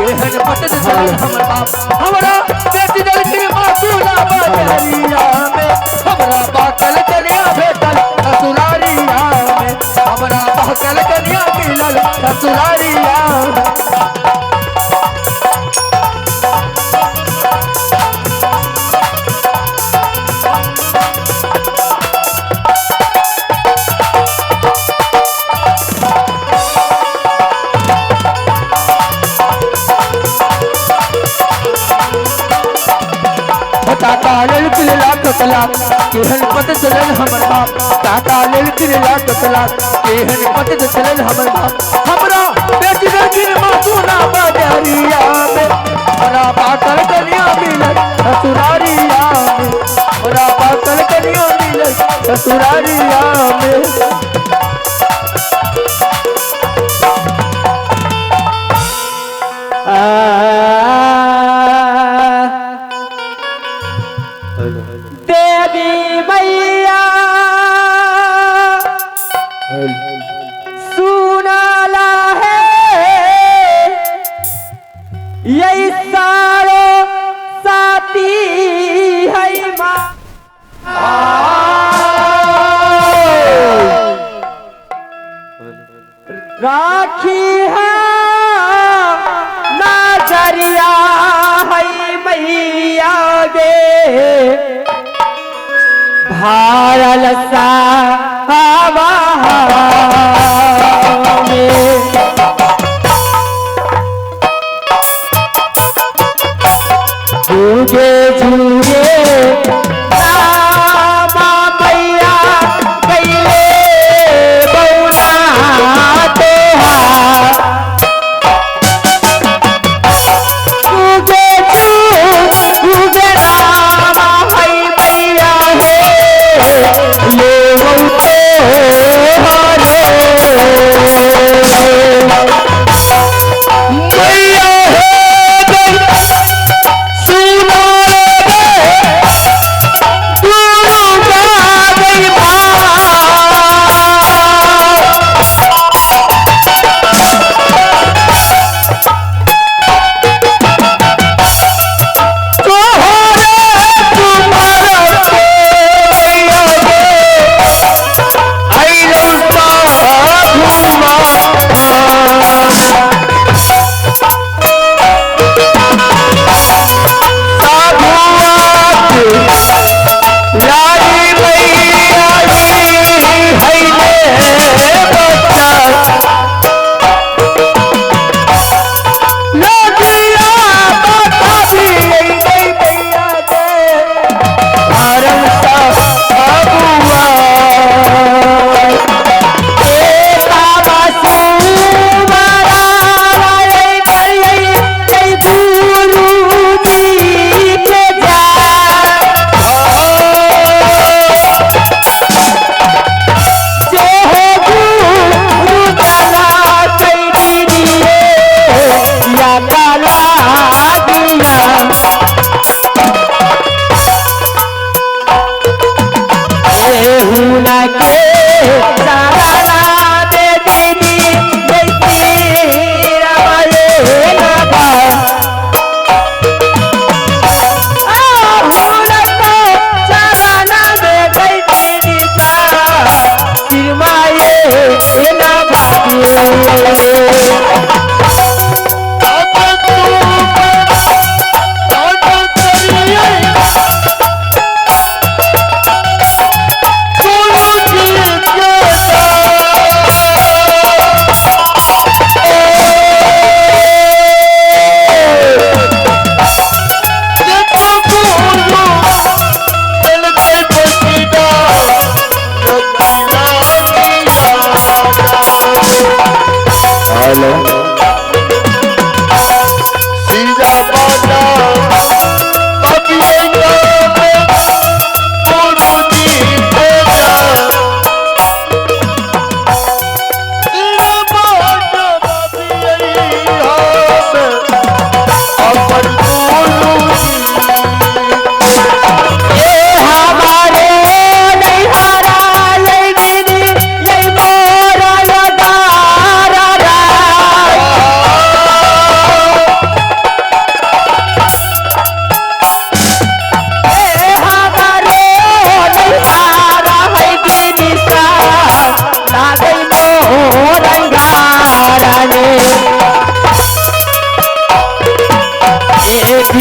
केहन पटद चलन हमर बाप हमरा बेटी दल की मासूला बाजरिया में हमरा बाकल कन्या भेटल ससुरारिया में हमरा बाकल कन्या मिलल ससुरारिया टाटा लेल किला टोटला केहन पत चलन हमर बाप टाटा लेल किला टोटला केहन पत चलन हमर बाप हमरा बेटी दल मासूना बाजरिया में हमरा बाकल कन्या मिलल ससुरारिया में हमरा बाकल कन्या मिलल ससुरारिया में देवी मैया सुनाला है यही सारो साथी है माँ राखी है नजरिया है मैया गे भारल सा हवा में झूगे झूगे रामा मैया कैले बौना तोहार झूगे झूगे रामा है मैया ले बौते हरे मैया है सुना रे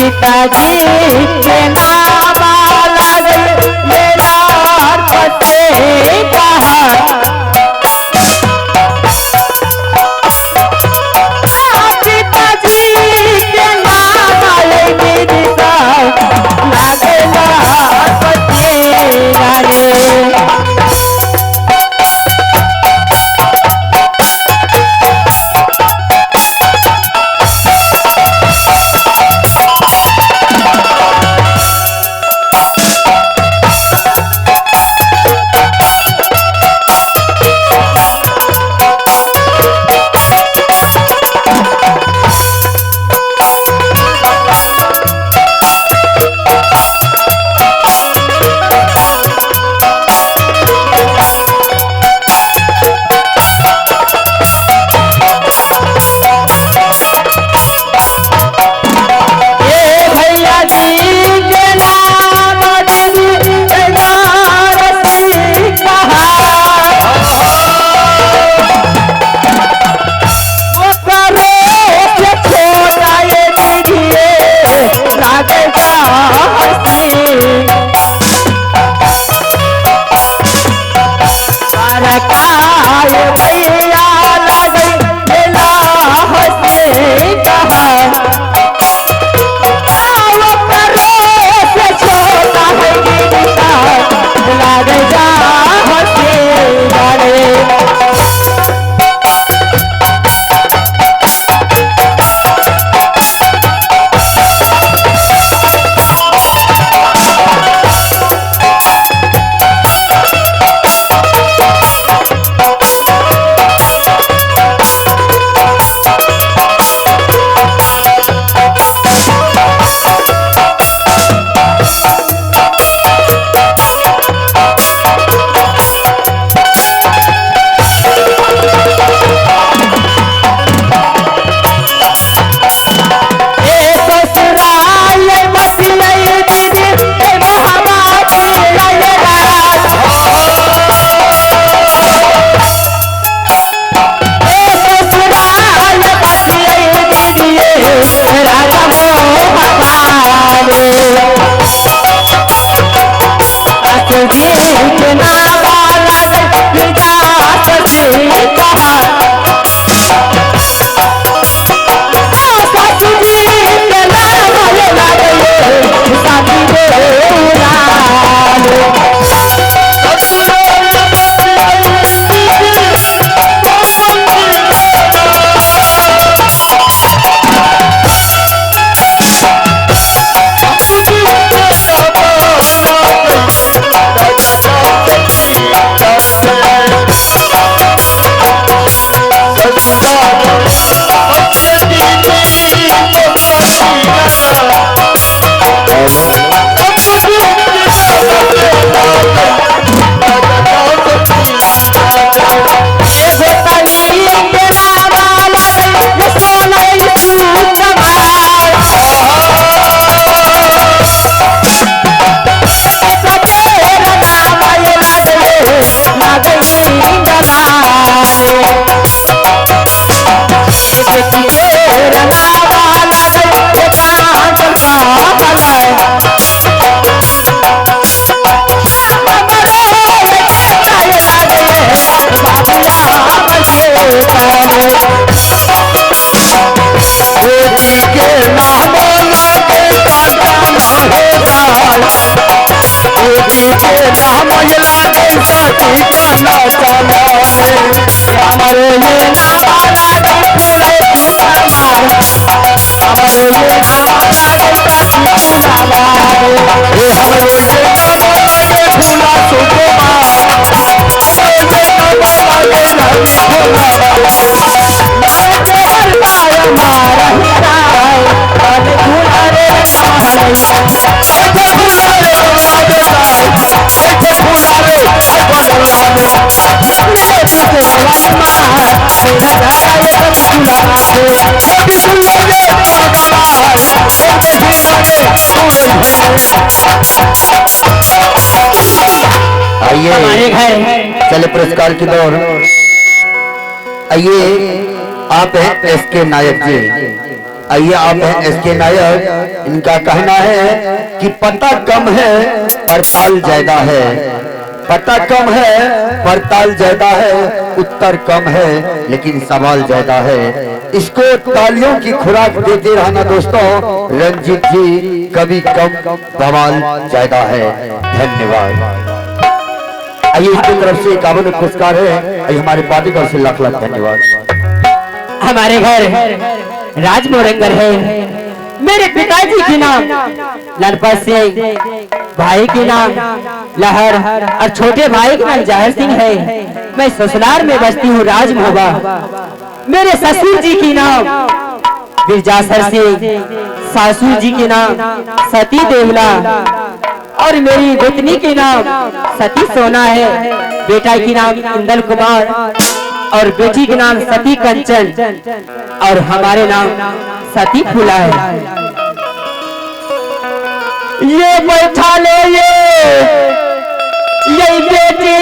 पिताजी के नाम लगे मेरा पते कहा पिताजी के नाम लगे लगेगा पते रे आइए चले पुरस्कार की दौड़। आइए आप हैं एस के नायक जी। आइए आप हैं SK नायक। इनका कहना है कि पता कम है पर ताल ज्यादा है, पता कम है पर ताल ज्यादा है, उत्तर कम है लेकिन सवाल ज्यादा है। इसको तालियों की खुराक देते रहना दोस्तों। रंजीत जी कभी कम बवाल ज्यादा है। धन्यवाद। आइए इसकी तरफ से 51 पुरस्कार है। आइए हमारे पार्टी का से लाख लाख धन्यवाद। हमारे घर राज मोरंगर है। मेरे पिताजी के नाम लड़पत सिंह, भाई के नाम लहर और छोटे भाई का नाम जहर सिंह है। मैं ससुराल में बसती हूँ राज मोहबा। मेरे ससुर जी की नाम बिरजासर सिंह, सासू जी के नाम सती देवला और मेरी बेटनी के नाम सती सोना है। बेटा की नाम इंदल कुमार और बेटी के नाम सती कंचन और हमारे नाम सती फूला है। ये बैठा ले यही बेटी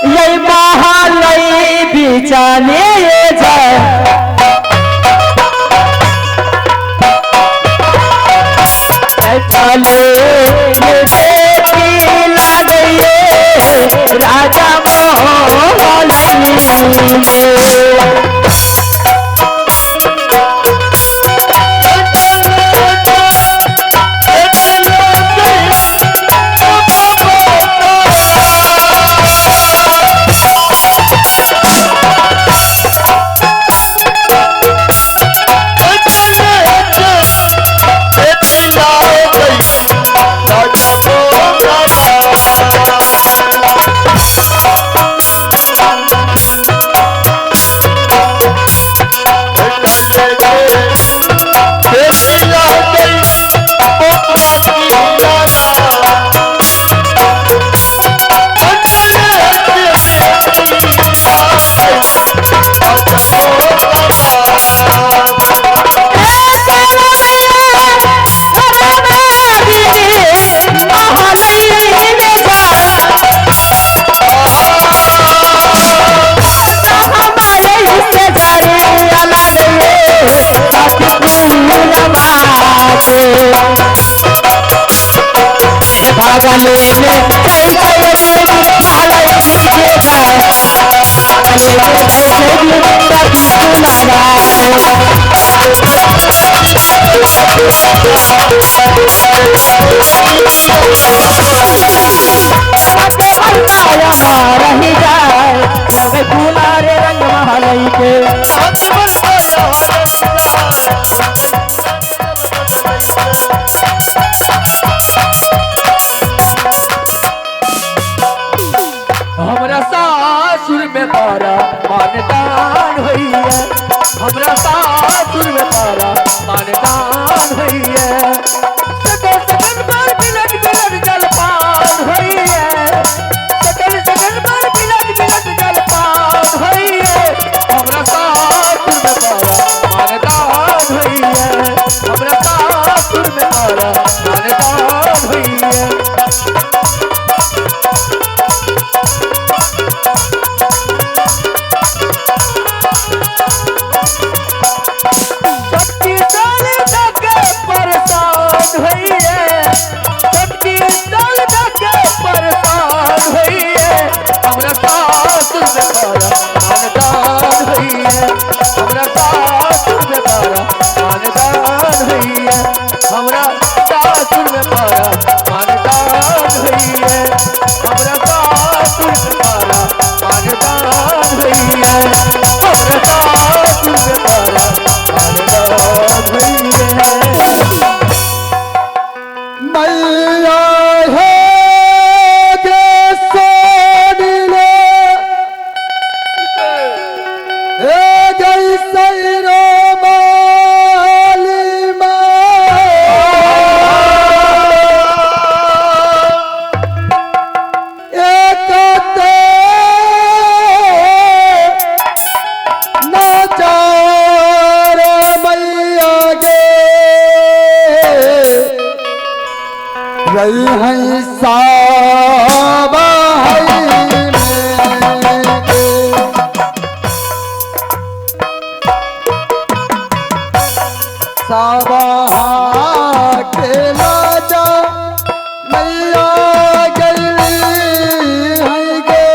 यही महालय बिचाने जाए। चले ये बेटी ला गई राजा मोहलई में। हमरा सासुर में पारा मानदान हुई है। हमरा सासुर में पारा मानदान हुई है। सकल सकल पर बिलट बिलट जलपान हुई है। सकल सकल पर बिलट बिलट जलपान हुई है। हमरा सासुर में पारा मानदान हुई है। हमरा सासुर में पारा मानदान हुई है। के लाजा मैया गली है गे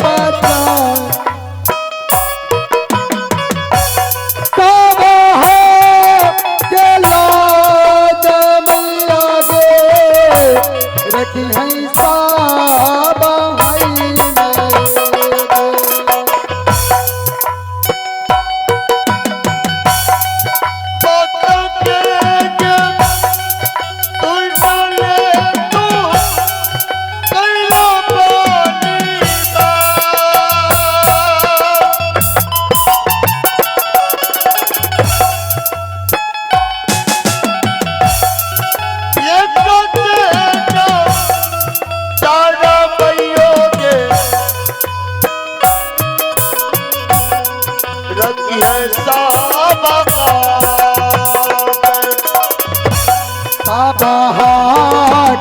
बता के लाजा मैया गे रखी है साबा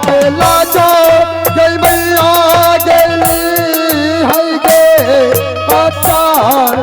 के लाजा जय मैया गली है गे अतार